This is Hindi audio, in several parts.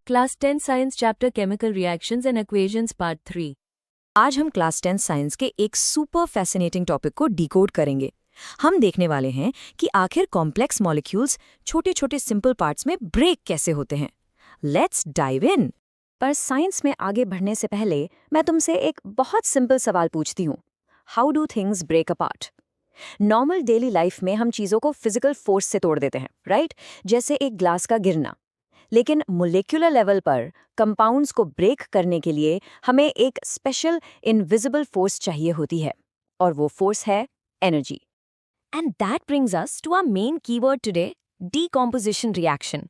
Class 10 science chapter chemical reactions and equations part 3। आज हम क्लास 10 साइंस के एक सुपर फैसिनेटिंग टॉपिक को डिकोड करेंगे। हम देखने वाले हैं कि आखिर कॉम्प्लेक्स मॉलिक्यूल्स छोटे छोटे सिंपल पार्ट्स में ब्रेक कैसे होते हैं। Let's dive in. पर साइंस में आगे बढ़ने से पहले मैं तुमसे एक बहुत सिंपल सवाल पूछती हूँ। How do things break apart? Normal daily life में हम चीज़ों को फिजिकल फोर्स से तोड़ देते हैं, राइट? जैसे एक ग्लास का गिरना। लेकिन मोलेक्युलर लेवल पर कंपाउंड्स को ब्रेक करने के लिए हमें एक स्पेशल इनविजिबल फोर्स चाहिए होती है, और वो फोर्स है energy. And that brings us to our main keyword today, decomposition reaction.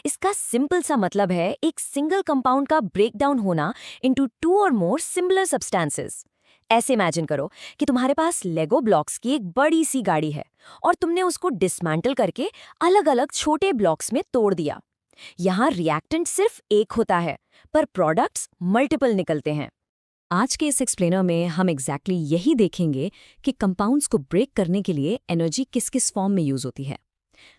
इसका सिंपल सा मतलब है एक सिंगल कंपाउंड का ब्रेकडाउन होना into two or more similar substances. ऐसे इमेजिन करो कि तुम्हारे पास लेगो ब्लॉक्स की एक बड़ी सी गाड़ी है और तुमने उसको डिसमेंटल करके अलग अलग छोटे ब्लॉक्स में तोड़ दिया। यहाँ रिएक्टेंट सिर्फ एक होता है, पर प्रोडक्ट्स मल्टीपल निकलते हैं। आज के इस एक्सप्लेनर में हम एग्जैक्टली यही देखेंगे कि कंपाउंड्स को ब्रेक करने के लिए एनर्जी किस किस फॉर्म में यूज होती है।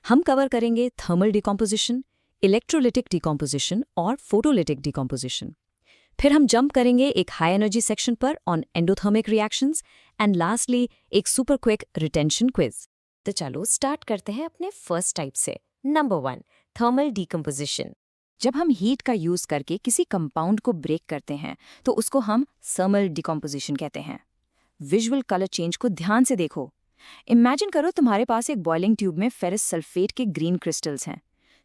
हम कवर करेंगे थर्मल डिकॉम्पोजिशन, इलेक्ट्रोलिटिक डिकॉम्पोजिशन और फोटोलिटिक डिकॉम्पोजिशन। फिर हम जंप करेंगे एक हाई एनर्जी सेक्शन पर on endothermic reactions, and lastly एक सुपर क्विक रिटेंशन क्विज। तो चलो स्टार्ट करते हैं अपने फर्स्ट टाइप से। Number 1, thermal decomposition. जब हम हीट का यूज करके किसी कंपाउंड को ब्रेक करते हैं तो उसको हम थर्मल डिकम्पोजिशन कहते हैं। विजुअल कलर चेंज को ध्यान से देखो। इमेजिन करो तुम्हारे पास एक बॉइलिंग ट्यूब में फेरस सल्फेट के ग्रीन क्रिस्टल्स हैं।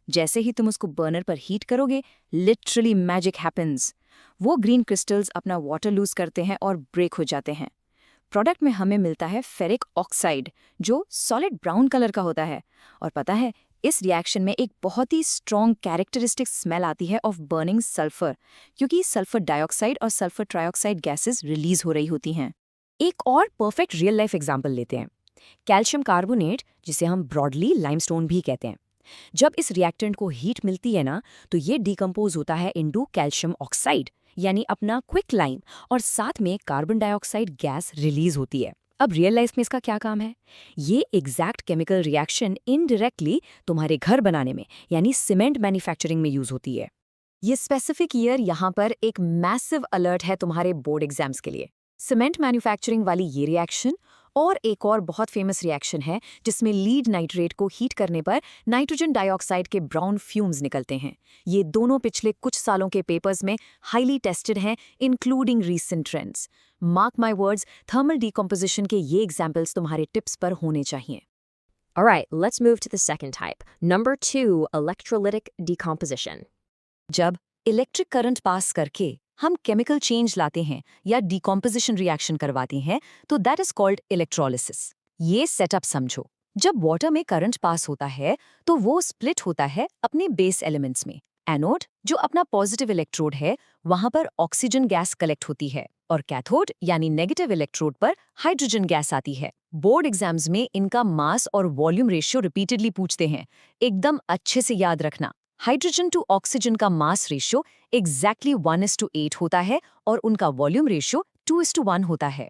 जैसे ही तुम उसको बर्नर पर हीट करोगे, लिटरली मैजिक हैपेंस। वो ग्रीन क्रिस्टल्स अपना वाटर लूज करते हैं और ब्रेक हो जाते हैं। प्रोडक्ट में हमें मिलता है फेरिक ऑक्साइड, जो सॉलिड ब्राउन कलर का होता है। और पता है, इस रिएक्शन में एक बहुत ही स्ट्रॉन्ग कैरेक्टरिस्टिक स्मेल आती है ऑफ बर्निंग सल्फर, क्योंकि सल्फर डाइऑक्साइड और सल्फर ट्राइऑक्साइड गैसेस रिलीज हो रही होती हैं। एक और परफेक्ट रियल लाइफ एग्जांपल लेते हैं, कैल्शियम कार्बोनेट, जिसे हम ब्रॉडली लाइमस्टोन भी कहते हैं। जब इस रिएक्टेंट को हीट मिलती है ना, तो ये डिकम्पोज होता है इनटू कैल्शियम ऑक्साइड, यानी अपना क्विक लाइम, और साथ में कार्बन डाइऑक्साइड गैस रिलीज होती है। अब रियल लाइफ में इसका क्या काम है? ये एग्जैक्ट केमिकल रिएक्शन इनडायरेक्टली तुम्हारे घर बनाने में, यानी सीमेंट मैन्युफैक्चरिंग में यूज होती है। ये स्पेसिफिक ईयर यहाँ पर एक मैसिव अलर्ट है तुम्हारे बोर्ड एग्जाम्स के लिए। सीमेंट मैन्युफैक्चरिंग वाली ये रिएक्शन और एक और बहुत फेमस रिएक्शन है जिसमें लीड नाइट्रेट को हीट करने पर नाइट्रोजन डाइऑक्साइड के ब्राउन फ्यूम्स निकलते हैं। ये दोनों पिछले कुछ सालों के पेपर्स में हाईली टेस्टेड हैं, including recent trends. Mark my words, thermal decomposition के ये एग्जाम्पल्स तुम्हारे टिप्स पर होने चाहिए। Alright, let's move to the second type. Number 2, electrolytic decomposition. जब इलेक्ट्रिक करंट पास करके हम केमिकल चेंज लाते हैं या डिकॉम्पोजिशन रिएक्शन करवाते हैं, तो दैट इज कॉल्ड इलेक्ट्रोलिसिस। ये सेटअप समझो। जब वाटर में करंट पास होता है तो वो स्प्लिट होता है अपने बेस एलिमेंट्स में। एनोड, जो अपना पॉजिटिव इलेक्ट्रोड है, वहां पर ऑक्सीजन गैस कलेक्ट होती है, और कैथोड यानी नेगेटिव इलेक्ट्रोड पर हाइड्रोजन गैस आती है। बोर्ड एग्जाम्स में इनका मास और वॉल्यूम रेशियो रिपीटेडली पूछते हैं। एकदम अच्छे से याद रखना, हाइड्रोजन टू ऑक्सीजन का मास रेशियो एग्जैक्टली 1:8 होता है और उनका वॉल्यूम रेशियो 2:1 होता है।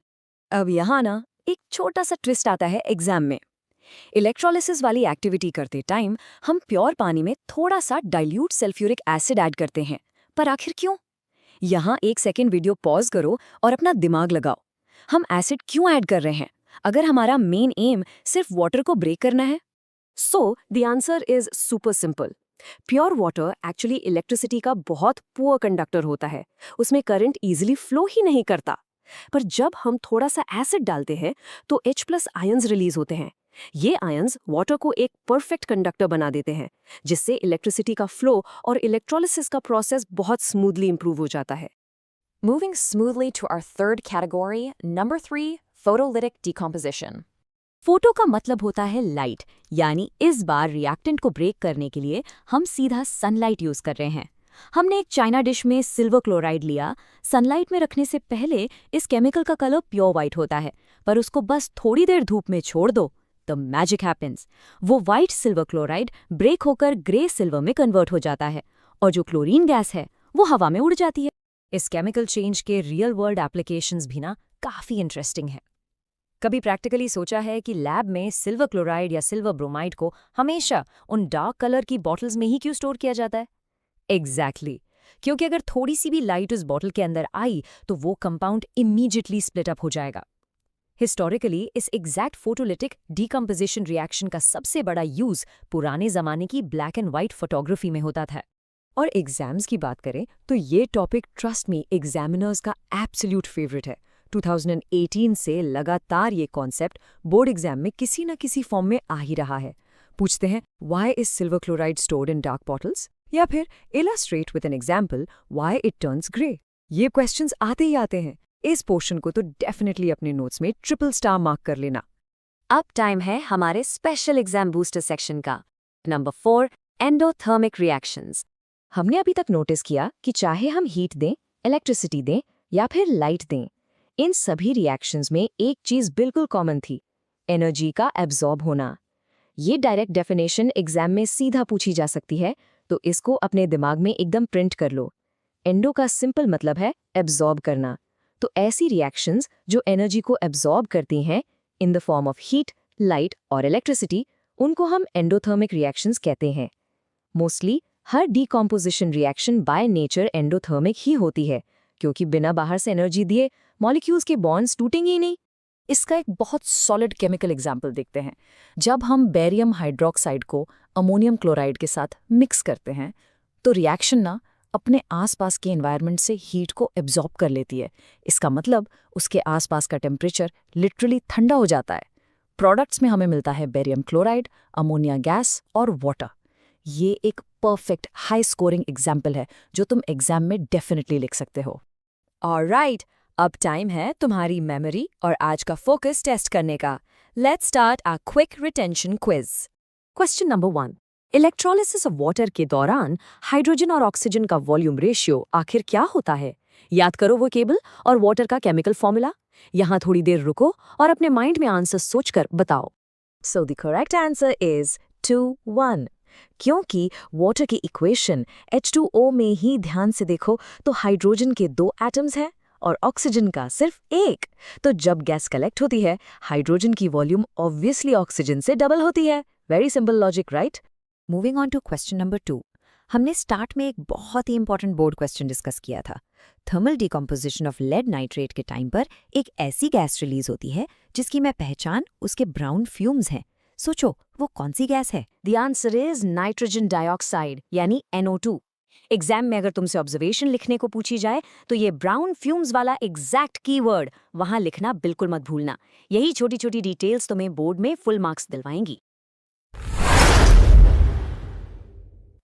अब यहाँ ना एक छोटा सा ट्विस्ट आता है एग्जाम में। इलेक्ट्रोलिसिस वाली एक्टिविटी करते टाइम हम प्योर पानी में थोड़ा सा डाइल्यूट सल्फ्यूरिक एसिड ऐड करते हैं, पर आखिर क्यों? यहाँ एक सेकेंड वीडियो पॉज करो और अपना दिमाग लगाओ। हम एसिड क्यों ऐड कर रहे हैं अगर हमारा मेन एम सिर्फ वाटर को ब्रेक करना है? So the answer is super simple. Pure water actually electricity का बहुत पुअर कंडक्टर होता है, उसमें करंट इजीली फ्लो ही नहीं करता। पर जब हम थोड़ा सा एसिड डालते हैं तो H+ आयंस रिलीज होते हैं। ये आयंस वाटर को एक परफेक्ट कंडक्टर बना देते हैं, जिससे इलेक्ट्रिसिटी का फ्लो और इलेक्ट्रोलिसिस का प्रोसेस बहुत स्मूथली इंप्रूव हो जाता है। Moving smoothly to our third category, number 3, photolytic decomposition. Photo का मतलब होता है लाइट, यानी इस बार रिएक्टेंट को ब्रेक करने के लिए हम सीधा सनलाइट यूज कर रहे हैं। हमने एक चाइना डिश में सिल्वर क्लोराइड लिया। सनलाइट में रखने से पहले इस केमिकल का कलर प्योर वाइट होता है, पर उसको बस थोड़ी देर धूप में छोड़ दो, द मैजिक हैपेंस। वो वाइट सिल्वर क्लोराइड ब्रेक होकर ग्रे सिल्वर में कन्वर्ट हो जाता है, और जो क्लोरीन गैस है वो हवा में उड़ जाती है। इस केमिकल चेंज के रियल वर्ल्ड एप्लीकेशंस भी ना काफी इंटरेस्टिंग है। कभी प्रैक्टिकली सोचा है कि लैब में सिल्वर क्लोराइड या सिल्वर ब्रोमाइड को हमेशा उन डार्क कलर की बॉटल्स में ही क्यों स्टोर किया जाता है? एग्जैक्टली क्योंकि अगर थोड़ी सी भी लाइट उस बॉटल के अंदर आई तो वो कंपाउंड इमीडिएटली स्प्लिट अप हो जाएगा। हिस्टोरिकली इस एग्जैक्ट फोटोलिटिक डीकम्पोजिशन रिएक्शन का सबसे बड़ा यूज पुराने जमाने की ब्लैक एंड व्हाइट फोटोग्राफी में होता था। और एग्जाम्स की बात करें तो ये टॉपिक ट्रस्ट मी एग्जामिनर्स का एब्सोल्यूट फेवरेट है। 2018 से लगातार ये कॉन्सेप्ट बोर्ड एग्जाम में किसी न किसी फॉर्म में आ ही रहा है। पूछते हैं why is silver chloride stored in dark bottles, या फिर illustrate with an example why it turns grey. ये क्वेश्चंस आते ही आते हैं। इस पोर्शन को तो डेफिनेटली अपने नोट्स में ट्रिपल स्टार मार्क कर लेना। अब टाइम है हमारे स्पेशल एग्जाम बूस्टर सेक्शन का। Number 4, endothermic reactions. हमने अभी तक नोटिस किया कि चाहे हम हीट दें, इलेक्ट्रिसिटी दें या फिर लाइट दें, इन सभी रिएक्शंस में एक चीज बिल्कुल कॉमन थी, एनर्जी का एब्जॉर्ब होना। ये डायरेक्ट डेफिनेशन एग्जाम में सीधा पूछी जा सकती है, तो इसको अपने दिमाग में एकदम प्रिंट कर लो। एंडो का सिंपल मतलब है एब्जॉर्ब करना। तो ऐसी रिएक्शंस जो एनर्जी को एब्जॉर्ब करती हैं in the form of heat, light और इलेक्ट्रिसिटी, उनको हम एंडोथर्मिक रिएक्शंस कहते हैं। मोस्टली हर decomposition reaction by nature endothermic ही होती है, क्योंकि बिना बाहर से एनर्जी दिए मॉलिक्यूल्स के बॉन्ड्स टूटेंगे ही नहीं। इसका एक बहुत सॉलिड केमिकल एग्जाम्पल देखते हैं। जब हम बेरियम हाइड्रोक्साइड को अमोनियम क्लोराइड के साथ मिक्स करते हैं तो रिएक्शन ना अपने आसपास के एनवायरनमेंट से हीट को एब्जॉर्ब कर लेती है। इसका मतलब उसके आसपास का टेम्परेचर लिटरली ठंडा हो जाता है। प्रोडक्ट्स में हमें मिलता है बेरियम क्लोराइड, अमोनिया गैस और वाटर। ये एक परफेक्ट हाई स्कोरिंग एग्जाम्पल है जो तुम एग्जाम में डेफिनेटली लिख सकते हो। ऑलराइट, अब टाइम है तुम्हारी मेमोरी और आज का फोकस टेस्ट करने का। Let's start a quick retention quiz. Question number 1, electrolysis of water के दौरान हाइड्रोजन और ऑक्सीजन का वॉल्यूम रेशियो आखिर क्या होता है? याद करो वो केबल और वाटर का केमिकल फॉर्मूला। यहाँ थोड़ी देर रुको और अपने माइंड में आंसर सोचकर बताओ। So the correct answer is 2:1। क्योंकि वाटर की इक्वेशन H2O में ही ध्यान से देखो तो हाइड्रोजन के 2 एटम्स हैं और ऑक्सीजन का सिर्फ 1। तो जब गैस कलेक्ट होती है हाइड्रोजन की वॉल्यूम ऑब्वियसली ऑक्सीजन से डबल होती है। Very simple logic, right? Moving on to question number 2। हमने स्टार्ट में एक बहुत ही इंपॉर्टेंट बोर्ड क्वेश्चन डिस्कस किया था। Thermal decomposition of lead nitrate के टाइम पर एक ऐसी गैस रिलीज होती है जिसकी मैं पहचान उसके ब्राउन फ्यूम्स हैं। सोचो वो कौन सी गैस है? The answer is nitrogen dioxide यानी NO2। एग्जाम में अगर तुमसे ऑब्जर्वेशन लिखने को पूछी जाए तो ये ब्राउन फ्यूम्स वाला एग्जैक्ट कीवर्ड वहां लिखना बिल्कुल मत भूलना। यही छोटी छोटी डिटेल्स तुम्हें बोर्ड में फुल मार्क्स दिलवाएंगी।